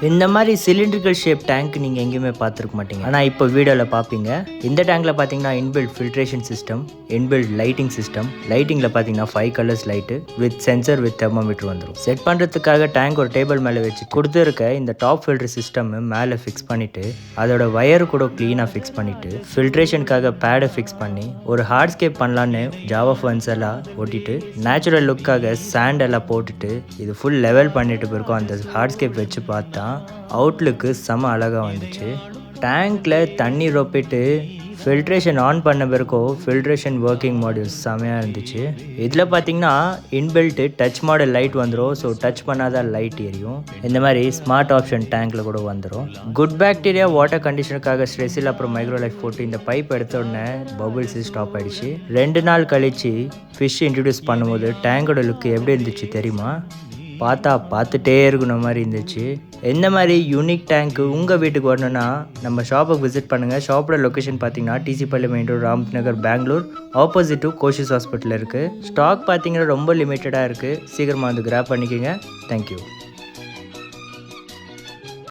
இந்த மாதிரி cylindrical shape tank நீங்கள் எங்கேயுமே பார்த்துருக்க மாட்டீங்க, ஆனால் இப்போ வீடியோவில் பார்ப்பீங்க. இந்த டேங்கில் பார்த்தீங்கன்னா inbuilt filtration system, inbuilt lighting system. லைட்டிங்கில் பார்த்தீங்கன்னா 5 colours light with sensor with thermometer வந்துடும். செட் பண்ணுறதுக்காக டேங்க் ஒரு டேபிள் மேலே வச்சு கொடுத்துருக்க இந்த டாப் ஃபில்டர் சிஸ்டம் மேலே ஃபிக்ஸ் பண்ணிவிட்டு அதோட வயர் கூட க்ளீனாக ஃபிக்ஸ் பண்ணிவிட்டு ஃபில்ட்ரேஷனுக்காக பேடை ஃபிக்ஸ் பண்ணி ஒரு ஹார்ட்ஸ்கேப் பண்ணலான்னு ஜாவா ஃபன்ஸ் எல்லாம் ஓட்டிட்டு நேச்சுரல் லுக்காக சாண்ட் எல்லாம் போட்டுட்டு இது ஃபுல் லெவல் பண்ணிட்டு போயிருக்கோம். அந்த ஹார்ட்ஸ்கேப் வச்சு பார்த்தா அவுட்லுக்கு செம அழகாக வந்துச்சு. டேங்க்கில் தண்ணி ரொப்பிட்டு ஃபில்ட்ரேஷன் ஆன் பண்ண பிறக்கோ ஃபில்ட்ரேஷன் ஒர்க்கிங் மாடியூல்ஸ் செமையாக இருந்துச்சு. இதில் பார்த்தீங்கன்னா இன்பில்ட்டு டச் மாடல் லைட் வந்துடும். ஸோ டச் பண்ணாதான் லைட் எரியும். இந்த மாதிரி ஸ்மார்ட் ஆப்ஷன் டேங்க்கில் கூட வந்துடும். குட் பாக்டீரியா வாட்டர் கண்டிஷனுக்காக ஸ்ட்ரெஸ்ஸில் அப்புறம் மைக்ரோலைஃப் போட்டு இந்த பைப் எடுத்த உடனே பபுள்ஸ் ஸ்டாப் ஆகிடுச்சு. 2 நாள் கழித்து ஃபிஷ் இன்ட்ரடியூஸ் பண்ணும்போது டேங்கோட லுக்கு எப்படி இருந்துச்சு தெரியுமா? பார்த்துட்டே இருக்கணும் மாதிரி இருந்துச்சு. எந்த மாதிரி யூனிக் டேங்க்கு உங்கள் வீட்டுக்கு வரணுன்னா நம்ம ஷாப்புக்கு விசிட் பண்ணுங்கள். ஷாப்போட லொக்கேஷன் பார்த்தீங்கன்னா டிசி பள்ளி மெயின் ரோடு, ராம்த் நகர், Bangalore, opposite to Koshy's hospital இருக்குது. ஸ்டாக் பார்த்தீங்கன்னா ரொம்ப லிமிட்டடாக இருக்குது. சீக்கிரமாக வந்து கிராப் பண்ணிக்கோங்க. தேங்க்யூ.